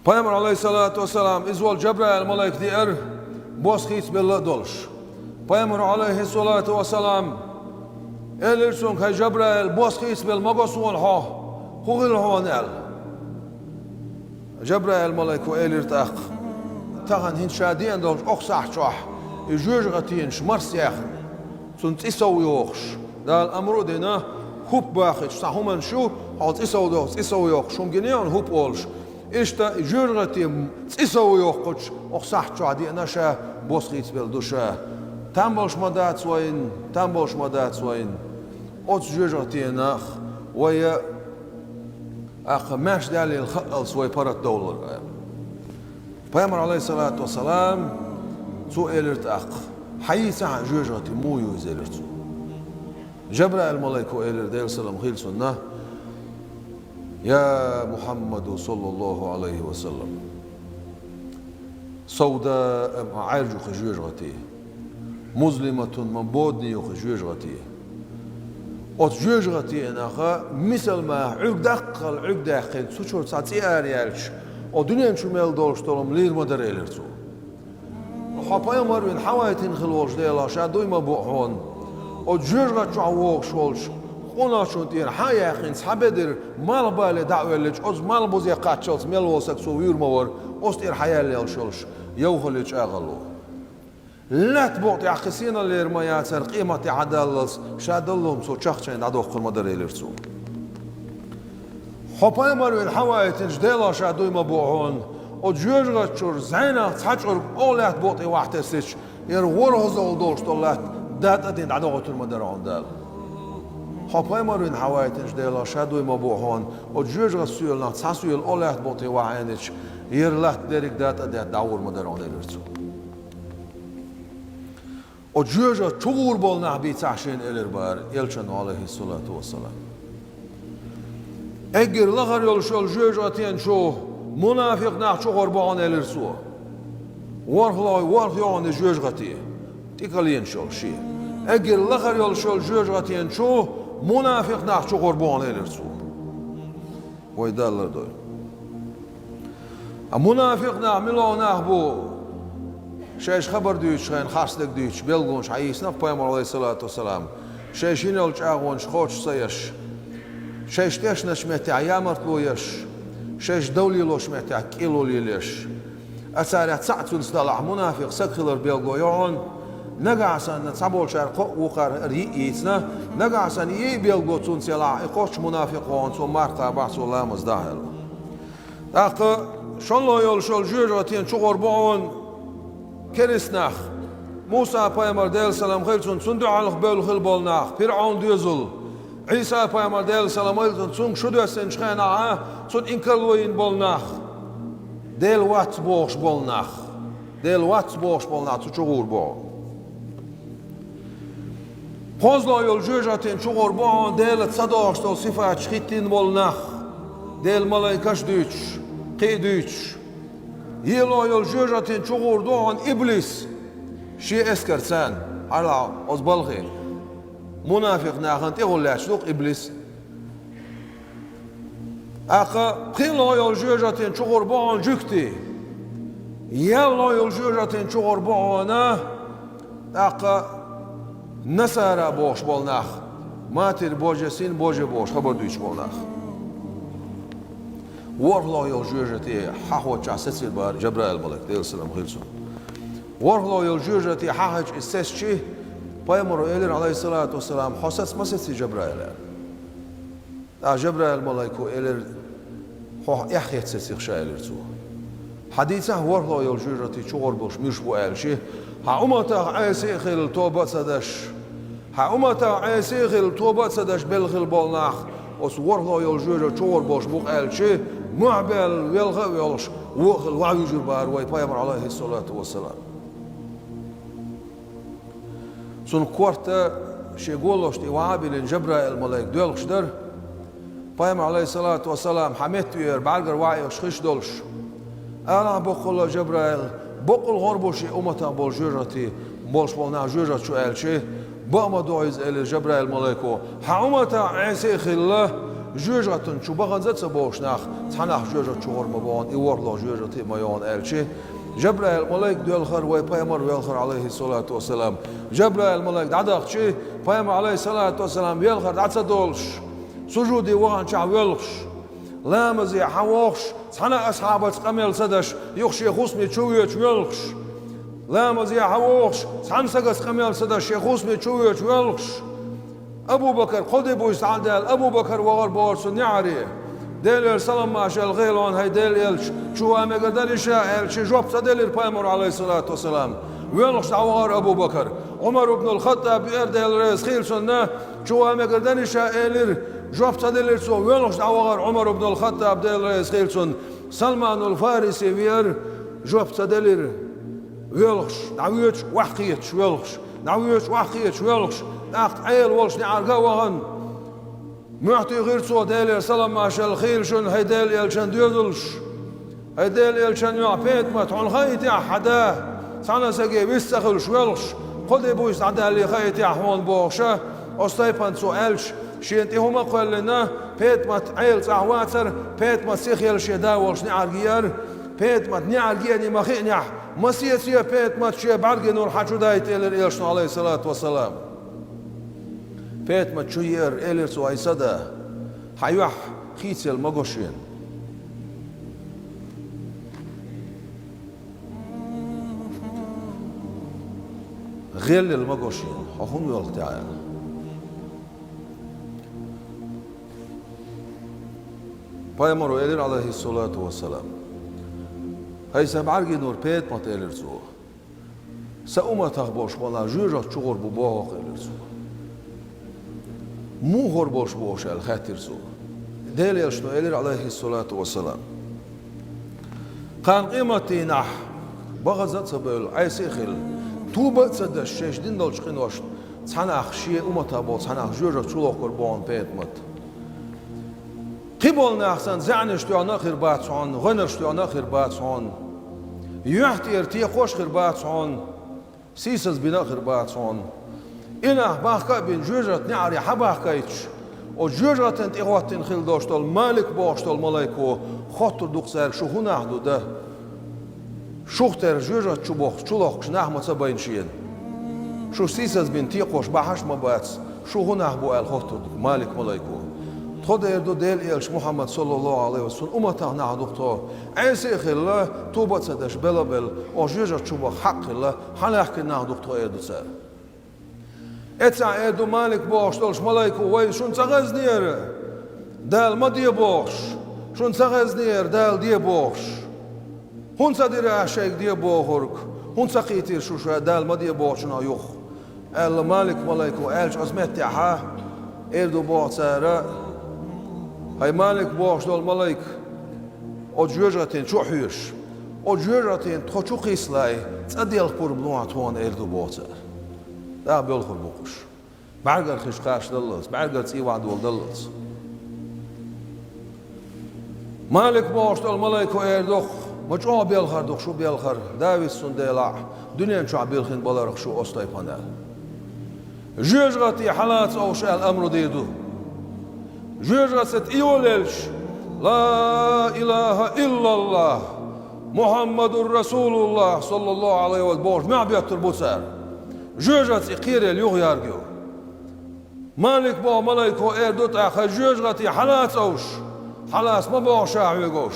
Peygamber aleyhissalatu vesselam izvol Cebrail melek diyor boz hiç belli dolş. Peygamber aleyhissalatu vesselam elirsun ki Cebrail boz hiç belli magasun ha hugil hanel. Cebrail melek o elirtaq تاغن هن شادين دولش أقصح شوح يجوج غتين شمر سياخ سنت إسو يوخش دا الأمر دينا هوب باخش صحومن شو حاط إسو دوخ إسو يوخ شوم جنيان هوب أولش إشتا يجوج غتين إسو يوخش أقصح شو عدي أنا شا بوسخيت بلدوشا تنبولش مدات سوين تنبولش مدات سوين أوت جوج غتين أخ ويا أخ ماش دالي الخقل سوي برا الدولار Peygamber aleyhissalatu vesselam su elirt حيث عن جوجتي مو يزيلرتو جبرائيل الملائكة إلر دير سلام خيل سنة يا محمد صلى الله عليه وسلم سوداء عارج خجوجتي مظلمة من بودني خجوجتي أتجوجتي أنا مثل ما عقد داخل سوشور ساتي أريالش o dünyanın çümel doğuştuğum lir model elertu. Hapayım var ben havayetin xilolş deyla şa duyma bu hon. O cürga çavuk şolş. Ona şun diyen hayakin sabedir mal bale davelç oz mal boz yaqatçals mel olsak so yurma var. Ostir hayal yal şolş. Yevholiç ağalu. لا تبوط يعقسينا الإرمايات سر قيمة عدالس شادلهم سو شخصين عدو قرما دريلرسو حباي مرو الحوايت جديلا شادوي مبوعون او جوجغا تشور زينا تحجر اولات بوطي واحتسش ير ورهزو دولش طلات دات ادين عدو قتل مدرعون دال حباي مرو الحوايت جديلا شادوي مبوعون او جوجغا سيولنا تحسويل اولات بوطي واحينش ير لات ديريك دات ادين داور مدرعون ديلرسو O cüce çoğur bol nahbi tahşin elir bar elçen aleyhissalatu vesselam. Eğer lağar yol şol cüce atiyen şu münafık nah çoğur bağın elir su. Varhlay yani cüce atiye. Tikaliyen şol şey. Eğer lağar yol şol cüce atiyen şu münafık nah çoğur bağın elir su. Oydallar doy. Münafık nah milo nah bu شايش خبر ديوش خين خاصلك ديوش بيلغونش عيسنا بيامر عليه الصلاة والسلام شايشين الجاغونش خوش سيش شايش تيشنش مهتع يامرت لويش شايش دولي لوش مهتع كيلو ليليش أسارع تسعتون صدالع منافق سكخلر بيلغو يعون نقعسان نتصابول شارق وقار ريئيتنا نقعسان يي بيلغو تون سيلاع إقوش منافق وان سو مارقا بحثو لامز داهل داقا شون لو يول شول جوجوتين شغور بوون كرسناخ موسى پیامبر دل سلام خیرتون چون دعالخ بول خل بالناخ فرعون دیزل عیسی پیامبر دل سلام خیرتون چون شده سن شخنا چون اینکلوین بالناخ دل وات بوش بالناخ دل وات بوش بالناخ تو چغور با پازلا یول جوجاتین چغور با دل صداش تو صفات خیتین بالناخ دل ملائکش دیچ قیدیچ يلا يول جوجاتين شغور دوغن إبليس شي اسكرسان على أصبالغي منافق ناخن تقول لا شلوك إبليس أقا قيلا يول جوجاتين شغور بوغن جوكتي يلا يول جوجاتين شغور بوغن أقا نسارا بوش بالناخ ماتر بوجسين بوجه بوش خبر دويش بالناخ ورلا يول جوجتي حاحوش عسسيل بار جبرائيل الملك ديل سلام خيلسون ورلا يول جوجتي حاحوش اسسشي بايمر إلين عليه الصلاة والسلام حسس مسسي جبرائيل جبرائيل الملك إلين يحيى تسسيخ شايلر سو حديثه ورلا يول جوجتي شغل بوش مش بوال شي حأمتا عيسيخ التوبة سدش حأمتا عيسيخ التوبة سدش بلغل بالناخ وصورها يول جوجة شغل بوش بوق شي معبل يلغى ويلش وخل وعي جربار وي بايمر عليه الصلاة والسلام سن كورتا شي قولوش تي وعابل جبرائيل الملاك دولش در بايمر عليه الصلاة والسلام حميت وير بعرقر وعي وشخش دولش أنا بقول جبرائيل بقول غربوشي أمتا بول جوجتي بولش بولنا جوجة شو شي بقما دويز إلى جبرائيل الملاكو حأمتا عيسيخ الله جوجاتن شو بغنزت سبوش ناخ تناخ جوجات شغور مبان يورلو جوجات ميان الشي جبرائيل ملاك ديالخر ويبايمر ويالخر عليه الصلاة والسلام جبرائيل ملاك دعداخ شي بايمر عليه الصلاة والسلام يالخر دعتسا دولش سجودي وغان شع ويالخش لامزي حواخش تحنا أصحابة قميل سدش يخشي خصمي شوية ويالخش لامزي حواخش تحنا سقس قميل سدش يخصمي شوية ويالخش أبو بكر قدي بويس عدال أبو بكر وغر بورس نعري ديل سلام ماشا الغيلون هاي ديل يلش شو أمي قدر يشاء يلش جوب صديل البايمر عليه الصلاة والسلام ويلش وغر أبو بكر عمر بن الخطاب يردل رئيس خيل سنة شو أمي قدر يشاء يلر جوب صديل السو ويلش وغر عمر بن الخطاب ديل رئيس خيل سن سلمان الفارسي وير جوب صديل ويلش نعويتش وحقيتش ويلش نعويتش وحقيتش ويلش ناخت عيل ولش نعرقا وغن معطي غير سو ديل سلام ماشا الخيل شن هيديل يلشن ديودلش هيديل يلشن يعبيت ما تعون خيتي حدا سانا ساقي بيستخل شويلش قد بويس عدالي خيتي حوان بوغشا أستيبان سو ألش شينتي هما قال لنا بيت ما عيل صعواتر بيت ما سيخ يلش يدا ولش نعرقيار بيت ما نعرقياني ما خينيح ما سيسيا بيت ما تشي بعرقي نور حاجو دايت إلر إلشن عليه الصلاة والسلام بيت ما تشير إليرس وعيسدا حيوح خيتي المقوشين غير المقوشين حكم يولك تعالى بايمرو إلير عليه الصلاة والسلام هاي سبعرقي نور بيت ما تإليرسو سأوما تخبوش ولا جوجة شغور ببوغ إليرسو مو هربوش بوش الخاتر سو ديل يشنو إلير عليه الصلاة والسلام كان قيمتي نح بغزت سبيل عيسيخل توبت سدش شيش دين دولش قنوش تحناخ شيء أمتا بول تحناخ جوجة شلوخ قربان بيت مت قبولنا أحسن زعنش تو ناخر باتسون غنش تو ناخر باتسون يحتي ارتي خوش خر باتسون سيسز بناخر باتسون إنا باخكا بين جوجة نعري حباخكايتش و جوجة تنتيغواتين خيل دوشتول مالك بوشتول ملايكو خطر دوكسار شو هنا حدو ده شوختر جوجة تشبوخ شلوخ نحمة سباين شين شو سيسز بين تيقوش بحش مباتس شو هنا بو الخطر مالك ملايكو خود يردو ديل إلش محمد صلى الله عليه وسلم أمتا نعدوكتو عيسي خلا توبت سدش بلا بل و جوجة تشبوخ حق الله حلاحك نعدوكتو يردو سار اتسع يدو مالك بوش دولش ملايكو وي شون تغز نير دال ما دي بوش شون تغز نير دال دي بوش هون صدير عشاك دي بوهرك هون سقيتير شو دال ما دي بوش يوخ ال مالك ملايكو الش ازمت ها يدو بوش سارة هاي مالك بوش دول ملايك او جوجاتين شو حيش او جوجاتين تخو قيسلاي تأدي الخبور بلوعتون يدو بوش سارة لا بيلخر بوقش بعرقر خشقاش دلس بعرقر تيوعد والدلس مالك بوش دول ملايكو ايردوخ مجوع بيلخر دوخ شو بيلخر داويس سنديلع دنيا شو عبيلخين بلارخ شو أستاي بانال جيجغتي حالات أوش الأمر ديدو جيجغت إيوليلش لا إله إلا الله محمد رسول الله صلى الله عليه وسلم ما بيتر بوسار جوجت إقير اليوغ يارجو مالك بو ملايكو إيردوت أخا جوجغتي حالات أوش حالات ما بو شاعوغوش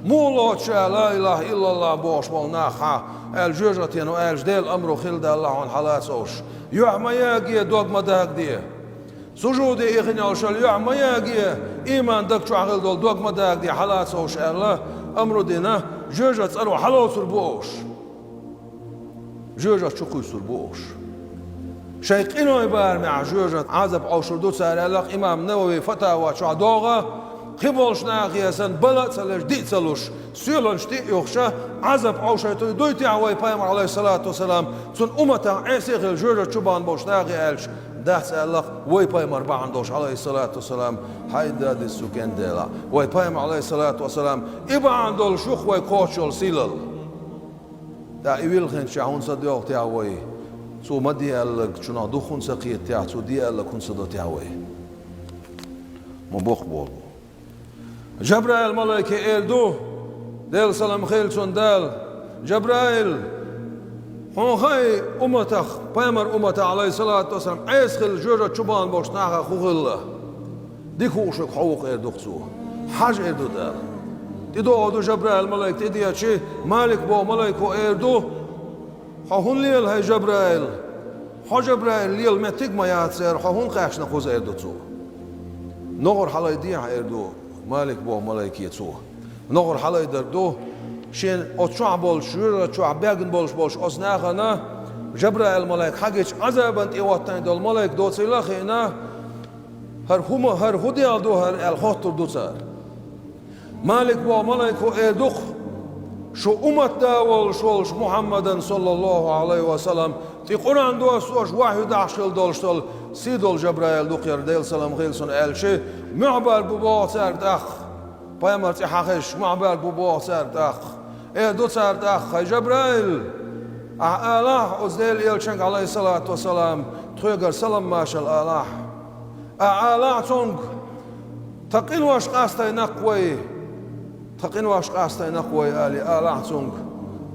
مولوت شا لا إله إلا الله بوش مولناخا الجوجتين وآلش ديل أمرو خلد الله عن حالات أوش يعما ياقية دوغ مداق دي سجودي إخني أوشال يعما ياقية إيمان دك شو عقل دول دوغ مداق دي حالات أوش الله أمرو دينا جوجت أرو حلو سربوش جوجت شو قوي سربوش شيخ إنو يبار مع جوجت عزب أوشر دو ساري لك إمام نووي فتاوى شو عدوغة خبولش ناقيسن بلد سلش دي سلوش سيلونش دي يخشى عزب عوشيتو دويتي عوي بايمر عليه الصلاة والسلام سن أمتا عيسيخ الجوجة شبان بوش ناقي ألش داح سألق وي بايمر باعندوش عليه الصلاة والسلام حيدا دي السكين ديلا وي بايمر عليه الصلاة والسلام إبا عندول شوخ وي كوشول سيلل دا إيويل شاهون صديوق تيعوي سو مدي ألق شنا دوخون سقيت تيع سو دي ألق كون صدو تيعوي مبوخ بول جبرائيل ملائكة إردو ديل سلام خيلسون دال جبرائيل هون خي أمتك بيمر أمتك عليه الصلاة والسلام عيسخل جورة شبان بوش ناخا خوخلا دي خوشك حوق إردو خسو حاج إردو دال تدو جبرائيل ملائكة تديا شي مالك بو ملائكة إردو هون ليل هاي جبرائيل جبرائيل ليل متك ما ياتسير هون قاشنا خوز إردو تو نغر حلاي ديع إردو مالك بو ملائكة تو نغر حلاي دردو شين أتشع بولش شورا تشع بيجن بولش أصناخنا جبرائيل ملائك حاجة عذابا إيواتين دول ملائك دوت سيلاخينا هر هدي دو هر الخطر دوتار مالك بو ملائكة إدخ شو أمت داول شولش محمد صلى الله عليه وسلم في قرآن دو سوش واحد عشل دولشتل سيدول جبرائيل دوخير ديل سلام غيلسون ألشي معبر ببا سرد أخ بايمرتي حقش معبر ببا سرد أخ دو سرد أخ جبرائيل الله أزديل يلشنك عليه الصلاة والسلام تخيقر سلام ماشا الله الله تونك تقين واش قاستي نقوي تقين واش قاستي نقوي آلي الله تونك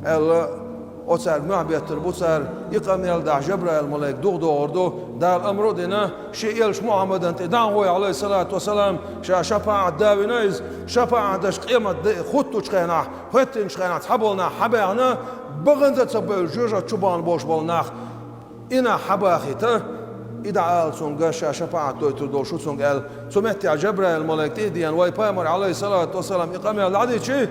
ألا أتسار معبيتر بوتسار يقام يلدع جبرائيل ملاك دوغدو أردو دار أمرو دينا شيء يلش محمد أنت دعوه عليه الصلاة والسلام شفاعة داوي نايز شفاعة داش قيمة خطو شخينا خطين شخينا تحبولنا حبيعنا بغنزة تسبيل جوجة تشبان بوش بولناخ إنا حباخيته إدعاء سونغ شفاعة دويتر دول شو سونغ قال سمعت جبرائيل ملاك تيديان واي بايمر عليه الصلاة والسلام إقام العديد شيء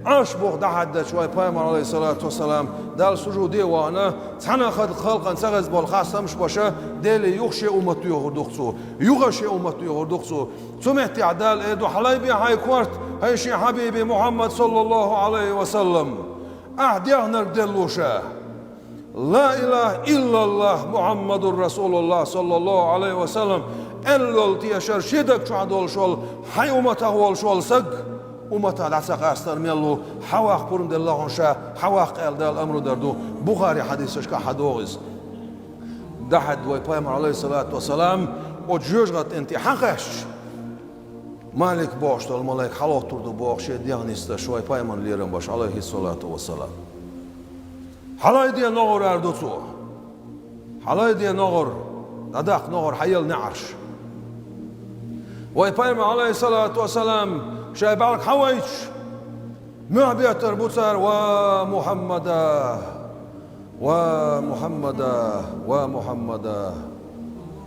عاش بوخ دحد شوي بايمر عليه الصلاة والسلام دال سجودي وانا تحنا خلقا سغز بول خاصة مش باشا ديلي يخشي أمتو يغردوخسو يغشي أمتو يغردوخسو سمعت عدال إيدو حلايبي هاي كوارت هاي شي حبيبي محمد صلى الله عليه وسلم أهديهنا ردلوشا لا إله إلا الله محمد رسول الله صلى الله عليه وسلم أنلول تيشر شدك شعدول شول هاي أمته والشول سق أمته دعسق أستر ميلو حواق برم دل الله شا حواق قال دل أمر دردو بخاري حديثش كحدوغز دحد ويبايمر عليه الصلاة والسلام وجوجغت انت حقش مالك باش الملائك حلوت تردو باش ديانيست شوي بايمر ليرم باش عليه الصلاة والسلام حلاي دي نغر أردوتو حلاي دي نغر نداق نغر حيل نعرش ويبايمر عليه الصلاة والسلام شايبالك حوايج معبية تربوتر ومحمدا ومحمدا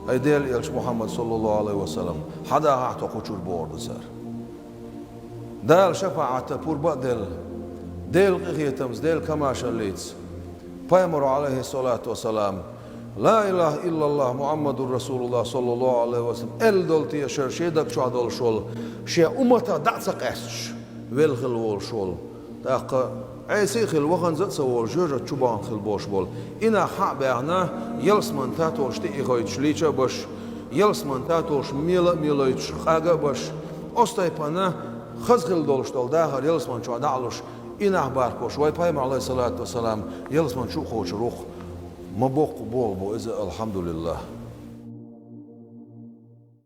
ايديل يلش محمد صلى الله عليه وسلم حدا اعطى قشور بورد سار دال شفاعة بور بدل ديل قيتمز ديل كماش الليتس بايمر عليه الصلاة والسلام لا إله إلا الله محمد رسول الله صلى الله عليه وسلم دولتي يشر شيدك شو عدل شول شي أمتا دعسق أسش ويلخل وول شول داق عيسي خل وخن زت سوول جوجة تشوبان خل بوش بول إنا حق بيعنا يلس من تاتوش تي إخويتش ليشا باش يلس من تاتوش ميلا خاقا باش أستيبانا خزخل دولش دول داخل يلس من شو دعلوش إنا باركوش واي بايمر عليه الصلاة والسلام يلس من شو خوش روخ مبوق بول بو إذا الحمد لله